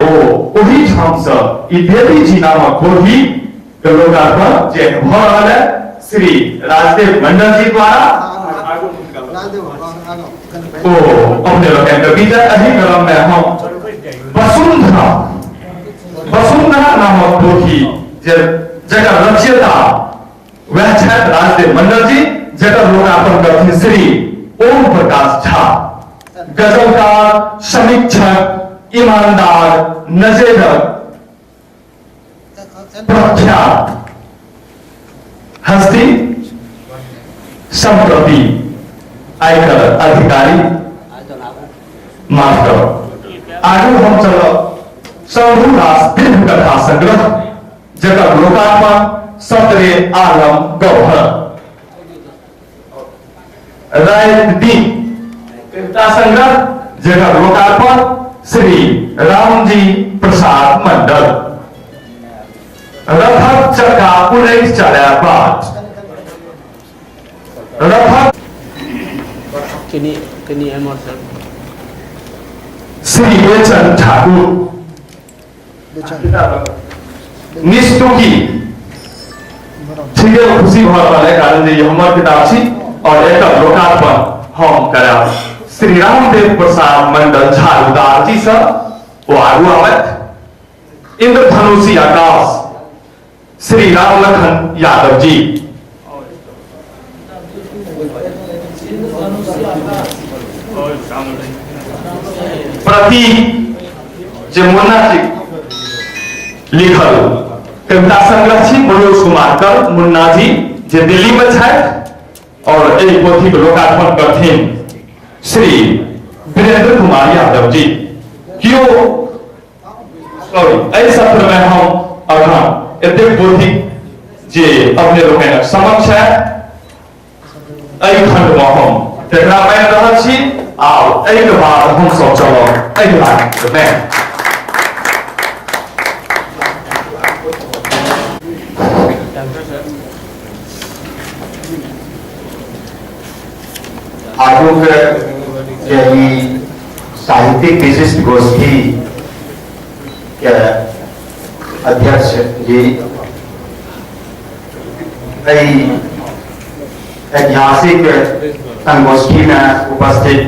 ओही ठाम से ई देवी जी नामक कोठी के लोकार्पण जे भ रहल है श्री राजदेव मंडल जी द्वारा अपने लोग के विजय अधिक्रम में हम वसुंधरा नामक कोठी जगह रचयिता वह छथि राजदेव मंडल जी जगह लोकार्पण करथिन श्री ओम प्रकाश झा, गजलकार, समीक्षक, ईमानदार, नजेरक, प्रख्यात हस्ती, संप्रति आयकर अधिकारी, माफ करो आगे हम चलो शंभु दास दीर्घ कथा संग्रह जगह लोकार्पण सतरे आलम गौहर राय दिन कविता संग्रह जगह लोकार्पण श्री रामजी प्रसाद मंडल रथक चक्का उन्नीस चला पाठ रथक श्री बेचन ठाकुर निष्ठुकी ठीक है खुशी भर वाले कारण जे हमर किताब छी और एक लोकार्पण हम कराब श्री रामदेव प्रसाद मंडल झाड़ूदार जी से वो आगू आवत इंद्रधनुषी आकाश श्री राम लखन यादव जी प्रतीक जे मुन्ना जी लिखल कविता संग्रह छी मनोज कुमार कर मुन्ना जी जे दिल्ली में छथि और एक पोथी के लोकार्पण करथिन श्री वीरेंद्र कुमार यादव जी क्यों सॉरी इस सत्र में हम अखन एते पोथी जे अपने लोग के समक्ष है एहि खंड में हम तेकरा मानि रहल छी आ एहि के बाद हम सब चलब अगिला में आगुक साहित्यिक विशिष्ट गोष्ठी के अध्यक्ष जी ऐतिहासिक संगोष्ठी में उपस्थित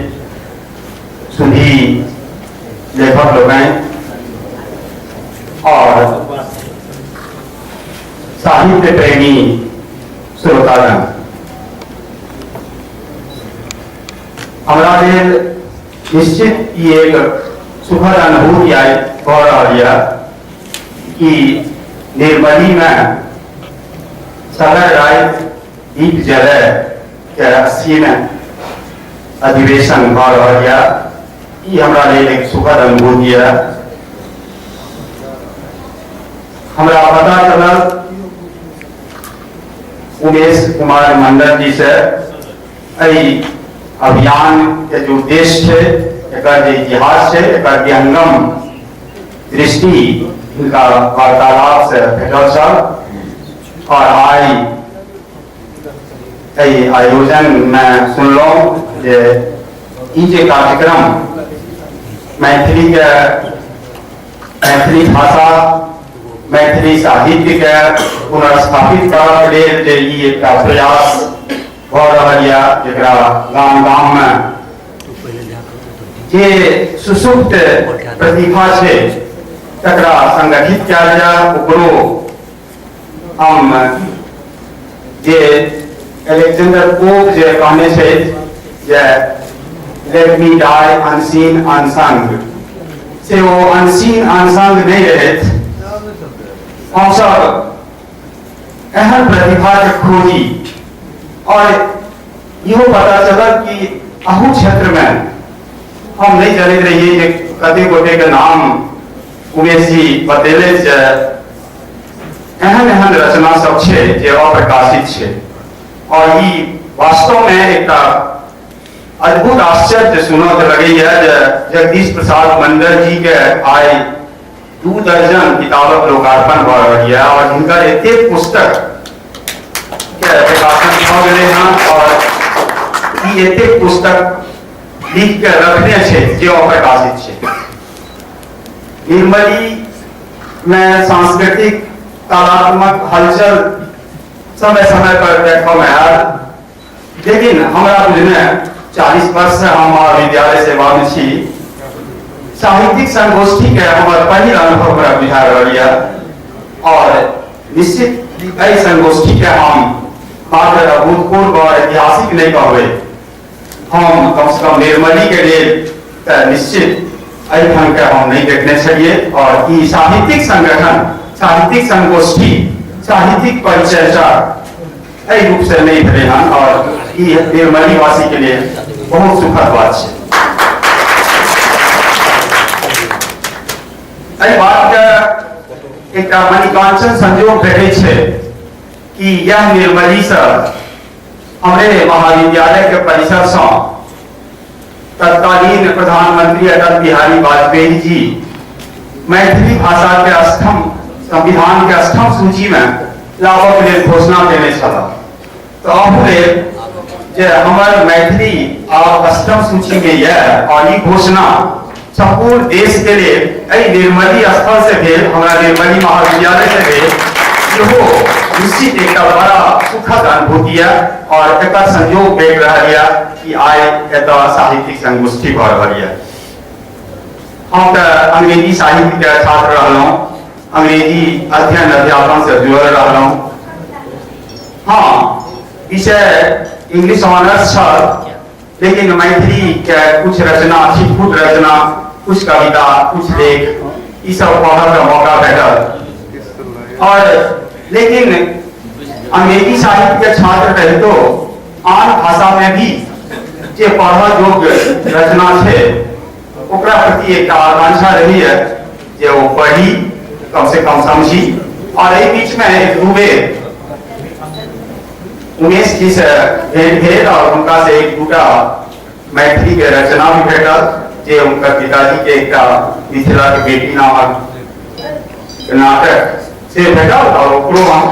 सुधी लेखक लोग और साहित्य प्रेमी श्रोतागण हमारा निश्चित ही एक सुखद अनुभूति आई हो रही है कि निर्मली में सदर राय दीप जले के 80 में अधिवेशन हो रही है ये हमारा एक सुखद अनुभूति है। हमारा पता चला उमेश कुमार मंडल जी से अभियान के जो उद्देश्य है एक इतिहास है एक विहंगम दृष्टि इनका वार्तालाप से भेटल सब और आई आयोजन में सुनलो जे कार्यक्रम मैथिली भाषा मैथिली साहित्य के पुनर्स्थापित करने के लिए एक प्रयास हो रही है जरा गांव गांव में जे सुसुप्त प्रतिभा है तकरा संगठित किया जाए ओकरो हम जे अलेक्जेंडर पोप जे कहने से जे let me die unseen unsung से वो अनसीन अनसंग नहीं रहे हम सब एहन प्रतिभा के खोजी और यो पता चला कि अहू क्षेत्र में हम नहीं जानते रहिए जे कते गोटे के नाम उमेश जी बतेले एहन एहन रचना सब छे जे अप्रकाशित छे और ई वास्तव में एक अद्भुत आश्चर्य सुनो लगे है जगदीश प्रसाद मंडल जी के आय 2 दर्जन किताबक लोकार्पण भ रही है और इनका एते पुस्तक के प्रकाशन भ गए हैं और ई एते पुस्तक लिख के रखने छे जे अप्रकाशित छे निर्मली में सांस्कृतिक कलात्मक हलचल समय समय पर देखो में आयल, लेकिन हमारा बुझने 40 वर्ष से हम महाविद्यालय सेवा में छी, साहित्यिक संगोष्ठी के हमारे पहले अनुभव पूरा बुझा रही है और निश्चित ऐसी संगोष्ठी के हम मात्र अभूतपूर्व और ऐतिहासिक नहीं कहे, हम कम से कम निर्मली के लिए निश्चित ऐसे ढंग के हम नहीं देखने चाहिए। और ये साहित्यिक संगठन, साहित्यिक संगोष्ठी, साहित्यिक परिचर्चा ऐसे रूप से नहीं भरे हैं और ये निर्मली वासी के लिए बहुत सुखद बात है। एहि बात के एक मणिकांचन संयोग भेटे छे कि यह निर्मली से हमरे महाविद्यालय के परिसर से तत्कालीन प्रधानमंत्री अटल बिहारी वाजपेयी जी मैथिली भाषा के अष्टम संविधान के अष्टम सूची में लाभक लिए घोषणा देने छला। तो अहुले जे हमर मैथिली अष्टम सूची में यह और ये घोषणा संपूर्ण देश के लिए निर्मली स्थल से भेल, हमारा निर्मली महाविद्यालय से भेल, जो निश्चित एक बड़ा सुखद अनुभूति है और एक संयोग देख रहा है कि आए साहित्यिक संगोष्ठी भर रही है। हम तो अंग्रेजी साहित्य के छात्र रहलों, अंग्रेजी अध्ययन अध्यापन से जुड़ल रहलों। हाँ, विषय इंग्लिश ऑनर्स छल, लेकिन मैथिली के कुछ रचना, छिटपुट रचना, कुछ कविता, कुछ लेख, ये सब पढ़ने का मौका भेटल। और लेकिन अंग्रेजी साहित्य के छात्र रहे तो आन भाषा में भी जे पढ़ल योग्य रचना थे ओकरा प्रति एक आकांक्षा रही है जे वो पढ़ी, कम से कम समझी। और एक बीच में एक दुबे उमेश जी से भेंट भेल और उनका से एक दूटा मैथिली के रचना भी भेटल, जे उनका पिताजी के एक मिथिला के बेटी नामक नाटक से भेटल। और ओकरो हम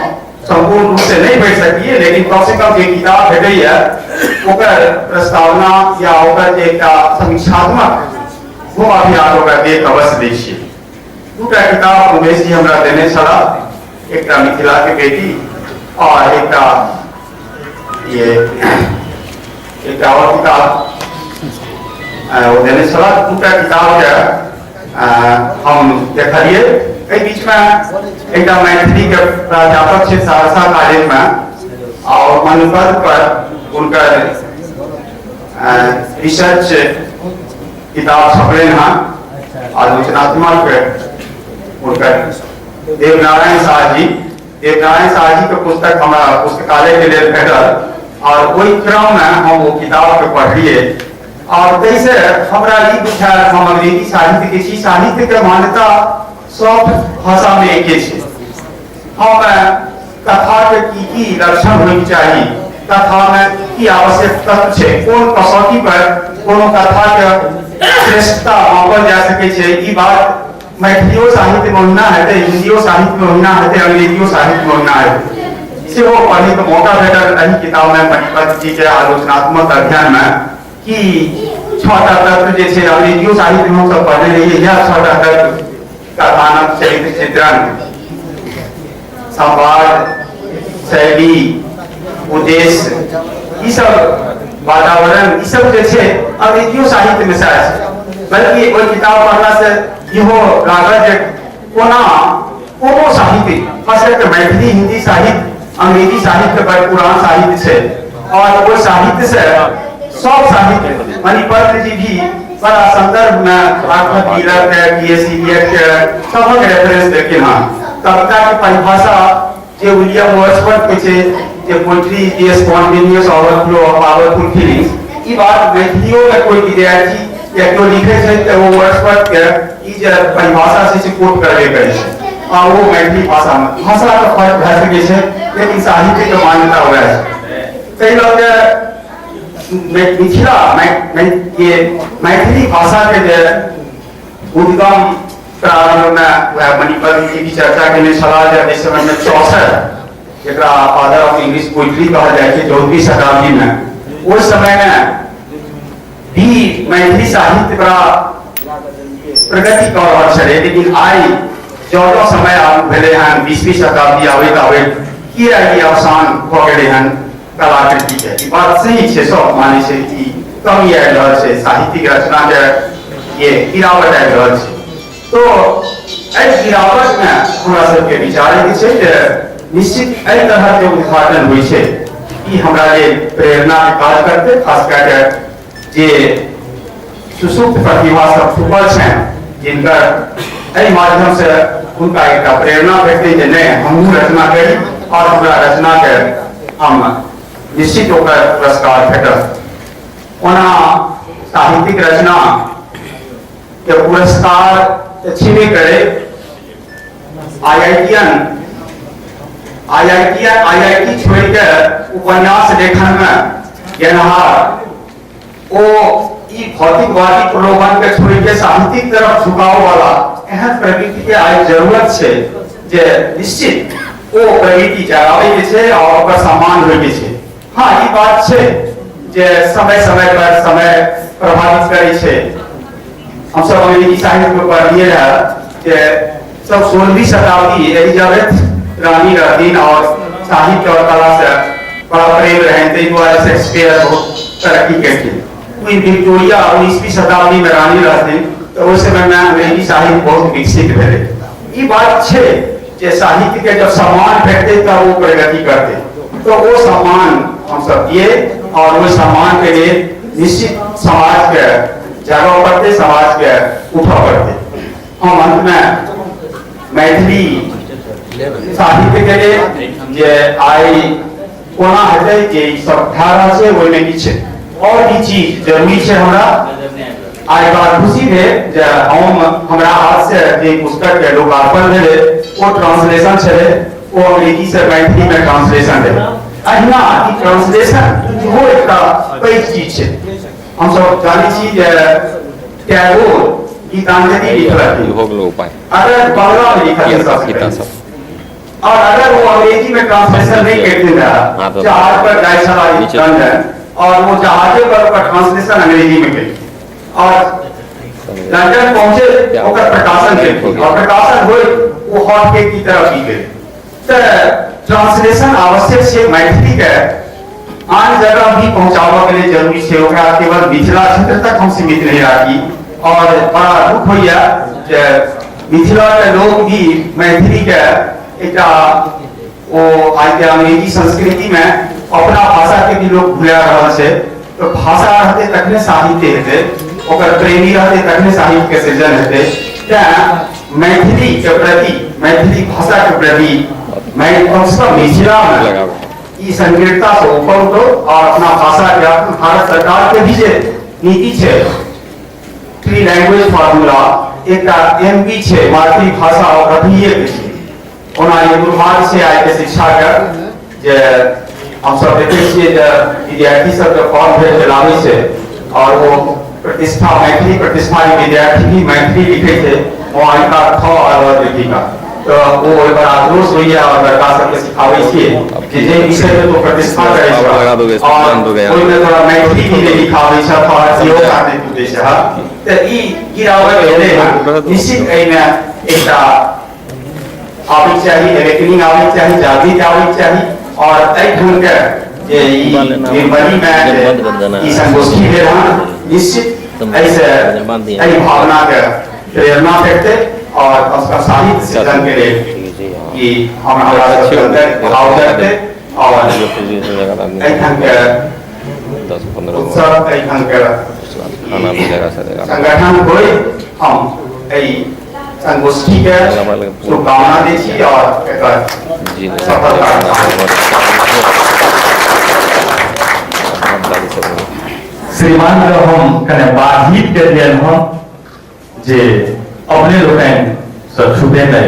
संपूर्ण रूप से नहीं भेट सकिए, लेकिन कम से कम एक किताब भेटे है ओकर प्रस्तावना या ओकर एक समीक्षात्मक वो अभी आप लोग देख अवश्य देखिए। दूटा किताब उमेश जी हमरा देने छला, एक मिथिला के बेटी और एक ये एक और किताब वो देने छला। दूटा किताब के हम देखलिए। एहि बीच में एक मैथिली के प्राध्यापक छे सहरसा कॉलेज में और मनोपद पर उनका रिसर्च किताब छपले हैं आलोचनात्मक उनका देवनारायण शाह जी के पुस्तक हमारा पुस्तकालय के लिए भेटल और वही क्रम में हम वो किताब के पढ़लिए। और कैसे हमारा ये बुझायल हम अंग्रेजी साहित्य के छी, साहित्य के मान्यता सब भाषा में एक है। हम कथा के की लक्षण होनी चाहिए, कथा में की आवश्यक तत्व है, कौन कसौटी पर कोनो कथा के श्रेष्ठता मापल जा सके छे, ई बात मैथिलियो साहित्य में होना है, हिंदियो साहित्य में होना है, अंग्रेजियो साहित्य में होना है। इसे वो पढ़ने का मौका भेटल रही किताब में मणिपत जी के आलोचनात्मक अध्ययन में कि छठा तत्व जैसे अंग्रेजियो साहित्य में हम सब पढ़ने रहिए, यह छठा तत्व कथानक, चरित्र चित्रण, संवाद, शैली, उद्देश्य, ये सब वातावरण, ये सब जैसे अंग्रेजियो साहित्य में शायद, बल्कि कोई किताब पढ़ना से इहो लागत कोना कोनो साहित्य, खास करके मैथिली हिंदी साहित्य, अंग्रेजी साहित्य बड़ पुरान साहित्य से और वो साहित्य से सब साहित्य मणिपत जी भी बड़ा संदर्भ में भागवत गीता के पीएससीएट के सबक रेफरेंस देखे हां। कविता की परिभाषा जे विलियम वर्ड्सवर्थ के छे जे poetry is spontaneous overflow of powerful feelings, ई बात मैथिलियों में कोई विद्यार्थी या कोई लिखे छे तो वो वर्ड्सवर्थ के ई जे परिभाषा से कोट करबे करे छे और वो मैथिली भाषा में भाषा का फर्क भए सके छे, लेकिन साहित्य के मान्यता हुआ है। कई लोग मिथिला ये मैथिली भाषा के जे उद्गम प्रारंभ में मणिपत जी की चर्चा के लिए छला जे समय में चौसर जरा फादर ऑफ इंग्लिश पोइट्री कहा जाए 14वीं शताब्दी में, उस समय में भी मैथिली साहित्य बड़ा प्रगति कर रहल छलै, लेकिन आई जो समय आगू भेलै हन 20वीं शताब्दी आबैत आबैत किया ई अवसान भऽ गेलै हन कलाकृति के। ई बात सही छै, सब मानै छै कि कमी आबि रहल छै, साहित्यिक रचना के ये गिरावट आबि रहल छै। तो एहि गिरावट में हमरा सबके विचार छै जे निश्चित एहि तरह के उद्घाटन होइ छै ई हमरा लेल प्रेरणा के काज करते, खास करके जे सुसुप्त प्रतिभा सब छुपल छनि, जिनकर एहि माध्यम से उनका एक प्रेरणा भेटते जे नहीं हमहूँ रचना करी और हमरा रचना के हम निश्चित ओकर पुरस्कार भेटत। ओना साहित्यिक रचना के पुरस्कार छेबे करे आईआईटी छोड़ के उपन्यास लेखन में गेनहार ओ भौतिकवादी प्रलोभन के छोड़ के साहित्यिक तरफ झुकाव वाला एहन प्रवृत्ति के आई जरूरत छै जे निश्चित ओ प्रवृत्ति जगावे के छै और ओकर सम्मान होय के छै। हाँ ई बात छै जे समय समय पर समय प्रभावित करे छै। हम सब अंग्रेजी साहित्य में पढ़िए रहा कि सब 16वीं शताब्दी एलिजाबेथ रानी रहतीन और साहित्य और कला से बड़ा प्रेम रहे, ताहि दुआरे शेक्सपियर बहुत तरक्की करथिन। क्वीन विक्टोरिया 19वीं शताब्दी में रानी रहथिन तो उस समय में अंग्रेजी साहित्य बहुत विकसित भेले। ई बात छै जे साहित्य के जब सम्मान भेटते तब वो प्रगति करते, तो वो सम्मान हम सब दिए और वो सम्मान के लिए निश्चित समाज के जगह पड़ते, समाज के उठा पड़ते। हम अंत में मैथिली साहित्य के लिए जे आई कोना हेतै जे सब धारा छै ओहिमे किछु और भी चीज जरूरी छै। हमरा आई बात खुशी है जे हमरा हाथ से जे पुस्तक के लोकार्पण भेलै वो ट्रांसलेशन छलै, वो अंग्रेजी से मैथिली में ट्रांसलेशन है। अहिना ई ट्रांसलेशन वो एकटा पैघ चीज छै। हम सब जानै छी जे टैगोर गीतांजलि लिखलखिन, अगर बांग्ला में लिखलखिन और अगर वो अंग्रेजी में ट्रांसलेशन नहीं करते रहा, जहाज पर जाए छला लंदन और वो जहाजे पर ट्रांसलेशन अंग्रेजी में करी और लंदन पहुंचे ओकर प्रकाशन के और प्रकाशन हुए वो हॉटकेक की तरह भी गए। तो ट्रांसलेशन आवश्यक छै, मैथिली के आन जगह भी पहुंचाबा के लिए जरूरी छै, ओकरा केवल मिथिला क्षेत्र तक हम सीमित नहीं राखी। और बड़ा दुख होइया जे मिथिला के लोग भी मैथिली के एकटा वो आज के अंग्रेजी संस्कृति में अपना भाषा के भी लोग भुला रहल छै। तो भाषा रहते तखने साहित्य हेतै, ओकर प्रेमी रहते तखने साहित्य के सृजन हेतै। तें मैथिली के प्रति, मैथिली भाषा के प्रति मैं कम से कम मिथिला में ई संकीर्णता से ऊपर उठो और अपना भाषा के भारत सरकार के भी जे नीति छै थ्री लैंग्वेज फार्मूला एकटा एमपी छै मातृभाषा और अभिये के छै। ओना ये दुर्भाग्य से आय के शिक्षा के जे हम सब देखे छियै जे विद्यार्थी सब के फॉर्म भेज चलावे छै और वो प्रतिष्ठा मैथिली प्रतिष्ठा विद्यार्थी भी मैथिली लिखे थे वहाँ इनका था और लिखी का तो वो बड़ा आक्रोश होइए और लड़का सबके सिखावे छियै कि जे विषय में तो प्रतिष्ठा करे छै और कोई में थोड़ा मैथिली भी लिखावे छै और यो करने के छै। त ई गिरावट भेलै है, निश्चित एहि में एकटा आबै चाहिए, एवेकनिंग आबै चाहिए, जागृति आबै चाहिए और एहि ढंग के जे ई निर्मली में ई संगोष्ठी भेल हन निश्चित ऐसे एहि भावना के प्रेरणा भेटतै और उसका साहित्य सृजन के लिए कि हमारा भाव करते और एहि ढंग के उत्सव एहि ढंग के संगठन होय। हम एहि संगोष्ठी के शुभकामना दै छी और एकर सफलता श्रीमान हम कने बाधित के दियन हम जे अपने लोकन सब छुपे में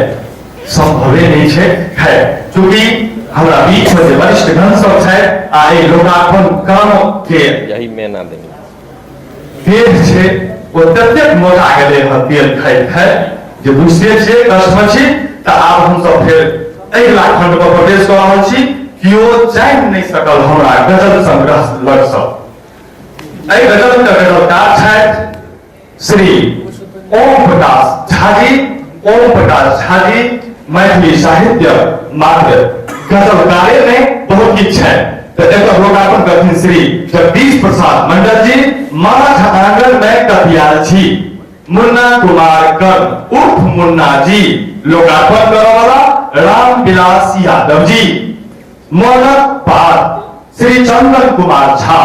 संभवे नहीं छै है, चूंकि हमरा बीच में वरिष्ठ गण सब छै आ ए लोकार्पण काम के यही में ना देंगे देह छै ओ ततेक मोटा गेलै हथियार खाइत है जे बुझते छै कष्ट छी। त आब हम सब फिर एहि लाखंड पर प्रवेश कर रहल छी, कियो जानि नहीं सकल हमरा गजल संग्रह लग सब। एहि गजल के गजलकार छथि श्री ओम प्रकाश झा जी, ओम प्रकाश झा जी मैथिली साहित्य मात्र गजलकारे में बहुत किछ है। तो एक लोकार्पण करथिन श्री जगदीश प्रसाद मंडल जी, मारा छात्रांगण में कपियाल छी। मुन्ना कुमार कर्ण उर्फ मुन्ना जी लोकार्पण करने वाला राम विलास यादव जी। मोहनक पाठ श्री चंदन कुमार झा।